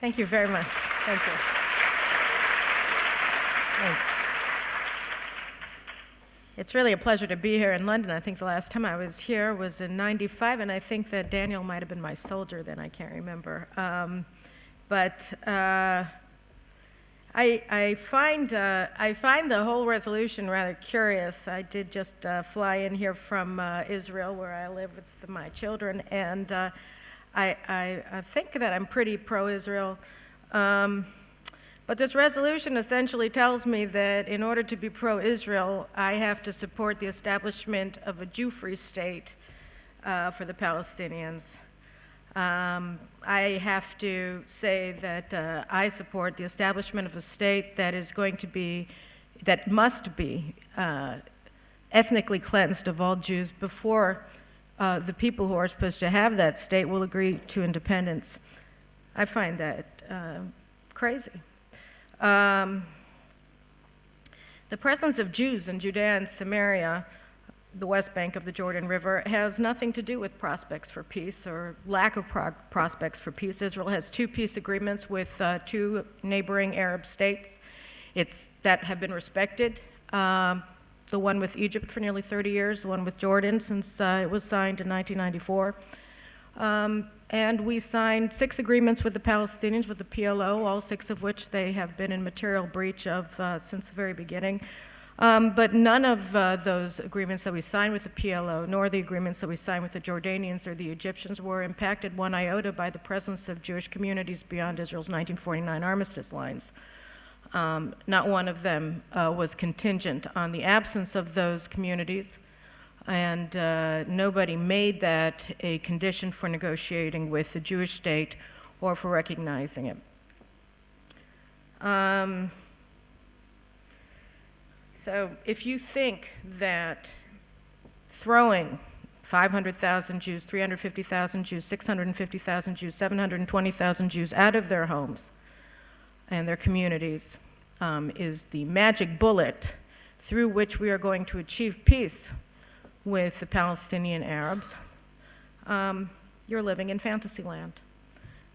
Thank you very much. Thank you. Thanks. It's really a pleasure to be here in London. I think the last time I was here was in '95, and I think that Daniel might have been my soldier then. I can't remember. I find the whole resolution rather curious. I did just fly in here from Israel, where I live with my children, and I think that I'm pretty pro-Israel. But this resolution essentially tells me that in order to be pro-Israel, I have to support the establishment of a Jew-free state for the Palestinians. I have to say that I support the establishment of a state that must be ethnically cleansed of all Jews before the people who are supposed to have that state will agree to independence. I find that crazy. The presence of Jews in Judea and Samaria, the West Bank of the Jordan River, has nothing to do with prospects for peace or lack of prospects for peace. Israel has 2 peace agreements with 2 neighboring Arab states that have been respected. The one with Egypt for nearly 30 years, the one with Jordan since it was signed in 1994. And we signed 6 agreements with the Palestinians, with the PLO, all 6 of which they have been in material breach of since the very beginning. But none of those agreements that we signed with the PLO, nor the agreements that we signed with the Jordanians or the Egyptians, were impacted one iota by the presence of Jewish communities beyond Israel's 1949 armistice lines. Not one of them was contingent on the absence of those communities, and nobody made that a condition for negotiating with the Jewish state or for recognizing it. So if you think that throwing 500,000 Jews, 350,000 Jews, 650,000 Jews, 720,000 Jews out of their homes and their communities is the magic bullet through which we are going to achieve peace with the Palestinian Arabs, you're living in fantasy land.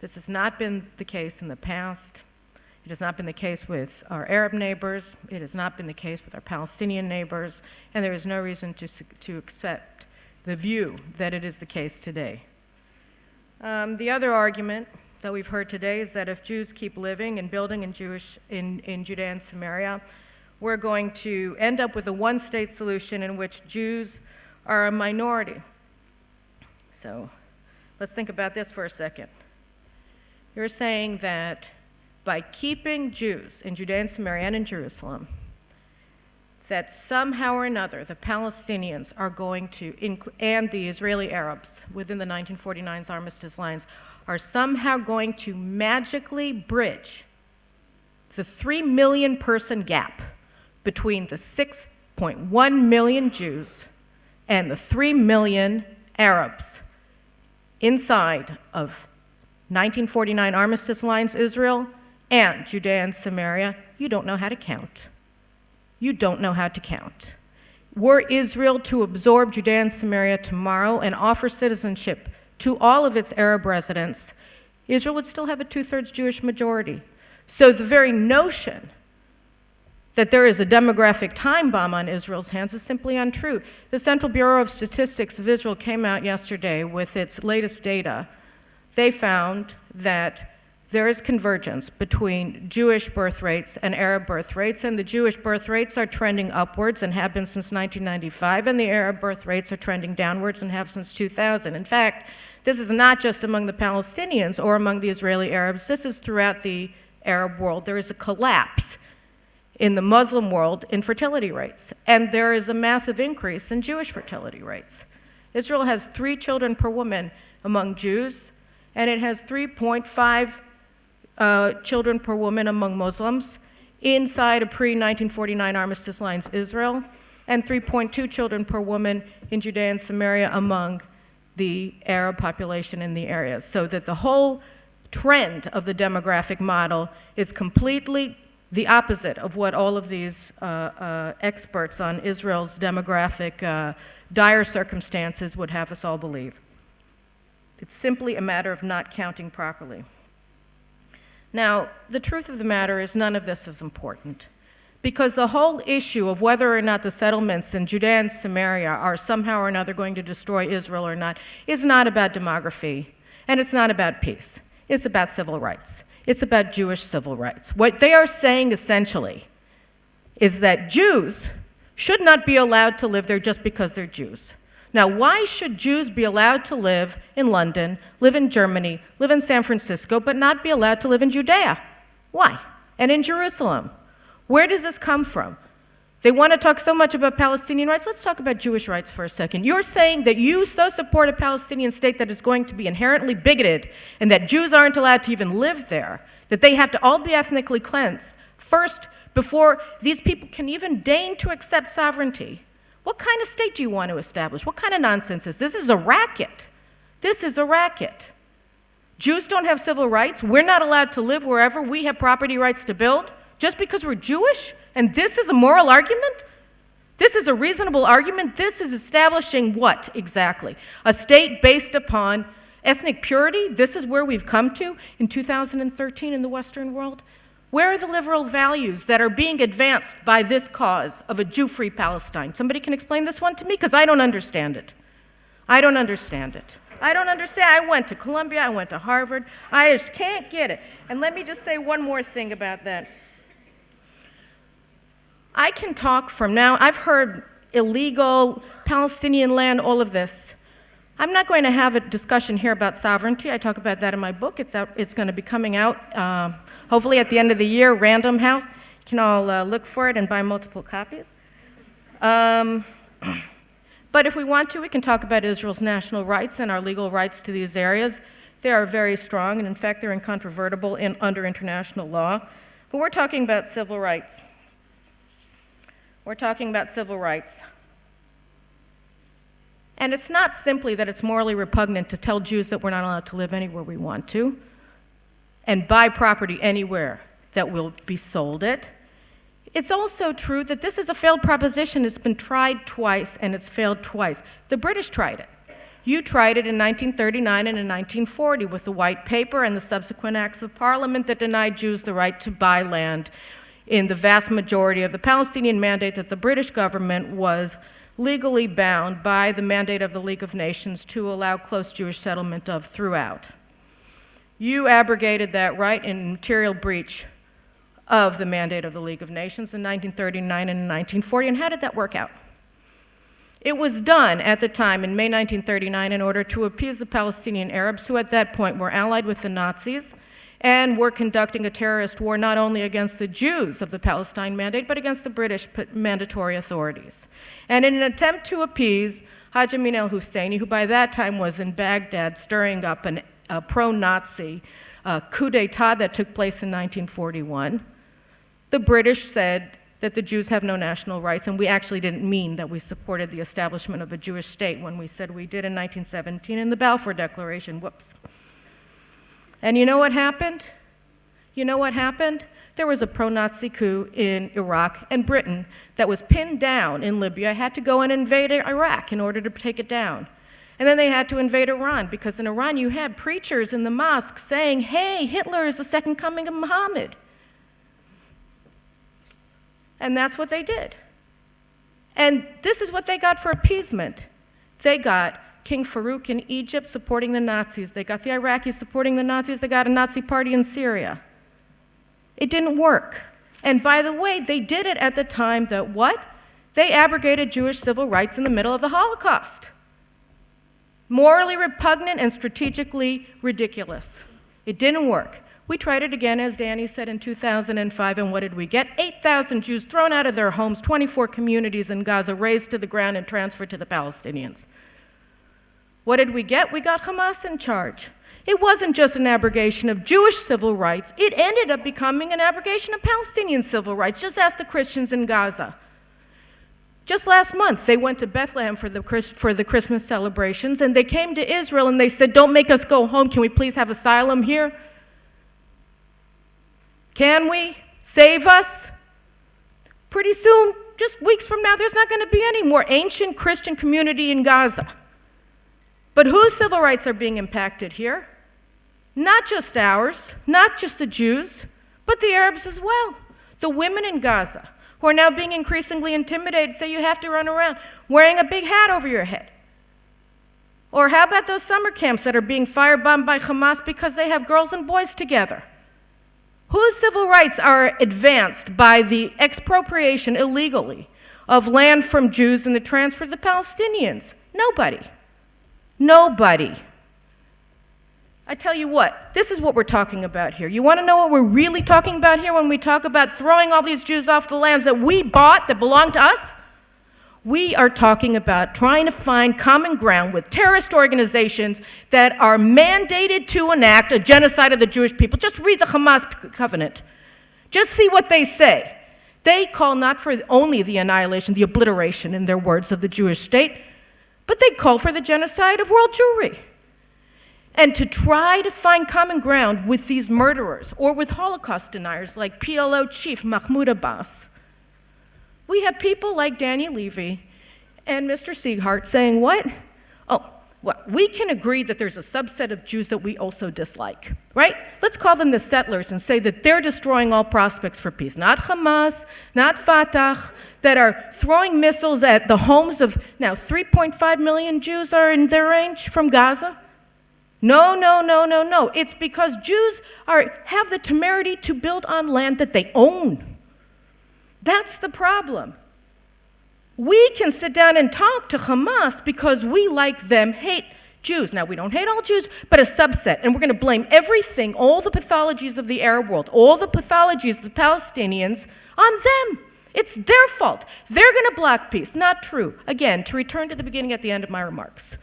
This has not been the case in the past. It has not been the case with our Arab neighbors. It has not been the case with our Palestinian neighbors, and there is no reason to accept the view that it is the case today. The other argument that we've heard today is that if Jews keep living and building in Judea and Samaria, we're going to end up with a one-state solution in which Jews are a minority. So let's think about this for a second. You're saying that by keeping Jews in Judea and Samaria and in Jerusalem, that somehow or another the Palestinians are going to, and the Israeli Arabs within the 1949's armistice lines, are somehow going to magically bridge the 3 million person gap between the 6.1 million Jews and the 3 million Arabs inside of 1949 armistice lines Israel and Judea and Samaria. You don't know how to count. You don't know how to count. Were Israel to absorb Judea and Samaria tomorrow and offer citizenship to all of its Arab residents, Israel would still have a 2/3 Jewish majority. So the very notion that there is a demographic time bomb on Israel's hands is simply untrue. The Central Bureau of Statistics of Israel came out yesterday with its latest data. They found that there is convergence between Jewish birth rates and Arab birth rates, and the Jewish birth rates are trending upwards and have been since 1995, and the Arab birth rates are trending downwards and have since 2000. In fact, this is not just among the Palestinians or among the Israeli Arabs, this is throughout the Arab world. There is a collapse in the Muslim world in fertility rates, and there is a massive increase in Jewish fertility rates. Israel has 3 children per woman among Jews, and it has 3.5 children per woman among Muslims inside a pre-1949 armistice lines Israel, and 3.2 children per woman in Judea and Samaria among the Arab population in the area. So that the whole trend of the demographic model is completely the opposite of what all of these experts on Israel's demographic dire circumstances would have us all believe. It's simply a matter of not counting properly. Now, the truth of the matter is none of this is important, because the whole issue of whether or not the settlements in Judea and Samaria are somehow or another going to destroy Israel or not is not about demography, and it's not about peace. It's about civil rights. It's about Jewish civil rights. What they are saying essentially is that Jews should not be allowed to live there just because they're Jews. Now, why should Jews be allowed to live in London, live in Germany, live in San Francisco, but not be allowed to live in Judea? Why? And in Jerusalem? Where does this come from? They want to talk so much about Palestinian rights. Let's talk about Jewish rights for a second. You're saying that you so support a Palestinian state that is going to be inherently bigoted and that Jews aren't allowed to even live there, that they have to all be ethnically cleansed first before these people can even deign to accept sovereignty. What kind of state do you want to establish? What kind of nonsense is this? This is a racket. This is a racket. Jews don't have civil rights. We're not allowed to live wherever we have property rights to build just because we're Jewish? And this is a moral argument? This is a reasonable argument? This is establishing what exactly? A state based upon ethnic purity? This is where we've come to in 2013 in the Western world? Where are the liberal values that are being advanced by this cause of a Jew-free Palestine? Somebody can explain this one to me? Because I don't understand it. I don't understand it. I don't understand. I went to Columbia. I went to Harvard. I just can't get it. And let me just say one more thing about that. I can talk from now. I've heard illegal, Palestinian land, all of this. I'm not going to have a discussion here about sovereignty. I talk about that in my book. It's going to be coming out hopefully at the end of the year, Random House. You can all look for it and buy multiple copies. But if we want to, we can talk about Israel's national rights and our legal rights to these areas. They are very strong, and in fact, they're incontrovertible under international law. But we're talking about civil rights. We're talking about civil rights. And it's not simply that it's morally repugnant to tell Jews that we're not allowed to live anywhere we want to and buy property anywhere that will be sold it. It's also true that this is a failed proposition. It's been tried twice, and it's failed twice. The British tried it. You tried it in 1939 and in 1940 with the White Paper and the subsequent acts of Parliament that denied Jews the right to buy land in the vast majority of the Palestinian mandate that the British government was legally bound by the mandate of the League of Nations to allow close Jewish settlement of throughout. You abrogated that right in material breach of the mandate of the League of Nations in 1939 and in 1940, and how did that work out? It was done at the time in May 1939 in order to appease the Palestinian Arabs, who at that point were allied with the Nazis and were conducting a terrorist war not only against the Jews of the Palestine Mandate, but against the British mandatory authorities. And in an attempt to appease Haj Amin al-Husseini, who by that time was in Baghdad stirring up a pro-Nazi coup d'etat that took place in 1941, the British said that the Jews have no national rights, and we actually didn't mean that we supported the establishment of a Jewish state when we said we did in 1917 in the Balfour Declaration. Whoops. And you know what happened? You know what happened? There was a pro-Nazi coup in Iraq, and Britain, that was pinned down in Libya, had to go and invade Iraq in order to take it down. And then they had to invade Iran, because in Iran you had preachers in the mosque saying, hey, Hitler is the second coming of Muhammad. And that's what they did. And this is what they got for appeasement. They got King Farouk in Egypt supporting the Nazis. They got the Iraqis supporting the Nazis. They got a Nazi party in Syria. It didn't work. And by the way, they did it at the time that what? They abrogated Jewish civil rights in the middle of the Holocaust. Morally repugnant and strategically ridiculous. It didn't work. We tried it again, as Danny said, in 2005, and what did we get? 8,000 Jews thrown out of their homes, 24 communities in Gaza razed to the ground and transferred to the Palestinians. What did we get? We got Hamas in charge. It wasn't just an abrogation of Jewish civil rights. It ended up becoming an abrogation of Palestinian civil rights. Just ask the Christians in Gaza. Just last month, they went to Bethlehem for the Christmas celebrations, and they came to Israel and they said, don't make us go home. Can we please have asylum here? Can we? Save us? Pretty soon, just weeks from now, there's not going to be any more ancient Christian community in Gaza. But whose civil rights are being impacted here? Not just ours, not just the Jews, but the Arabs as well. The women in Gaza, who are now being increasingly intimidated, say you have to run around wearing a big hat over your head. Or how about those summer camps that are being firebombed by Hamas because they have girls and boys together? Whose civil rights are advanced by the expropriation illegally of land from Jews and the transfer to the Palestinians? Nobody. Nobody. I tell you what, this is what we're talking about here. You want to know what we're really talking about here when we talk about throwing all these Jews off the lands that we bought, that belong to us? We are talking about trying to find common ground with terrorist organizations that are mandated to enact a genocide of the Jewish people. Just read the Hamas covenant. Just see what they say. They call not for only the annihilation, the obliteration, in their words, of the Jewish state, but they call for the genocide of world Jewry. And to try to find common ground with these murderers or with Holocaust deniers like PLO chief Mahmoud Abbas, we have people like Daniel Levy and Mr. Sieghart saying, what? Oh, well, we can agree that there's a subset of Jews that we also dislike, right? Let's call them the settlers and say that they're destroying all prospects for peace. Not Hamas, not Fatah, that are throwing missiles at the homes of, now 3.5 million Jews are in their range from Gaza. No, no, no, no, no. It's because Jews have the temerity to build on land that they own. That's the problem. We can sit down and talk to Hamas because we, like them, hate Jews. Now, we don't hate all Jews, but a subset. And we're going to blame everything, all the pathologies of the Arab world, all the pathologies of the Palestinians, on them. It's their fault. They're going to block peace. Not true. Again, to return to the beginning at the end of my remarks.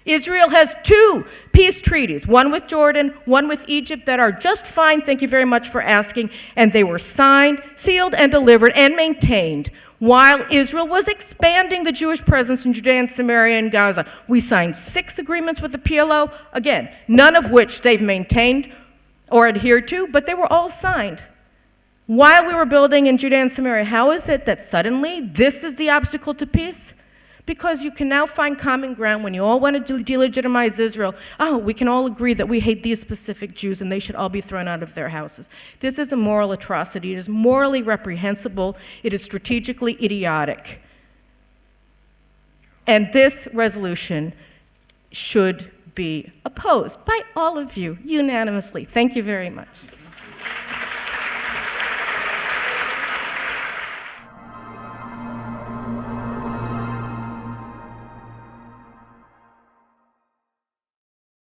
Israel has 2 peace treaties, one with Jordan, one with Egypt, that are just fine, thank you very much for asking, and they were signed, sealed, and delivered, and maintained while Israel was expanding the Jewish presence in Judea and Samaria and Gaza. We signed 6 agreements with the PLO, again, none of which they've maintained or adhered to, but they were all signed while we were building in Judea and Samaria. How is it that suddenly this is the obstacle to peace? Because you can now find common ground when you all want to delegitimize Israel. Oh, we can all agree that we hate these specific Jews and they should all be thrown out of their houses. This is a moral atrocity. It is morally reprehensible. It is strategically idiotic. And this resolution should be opposed by all of you unanimously. Thank you very much.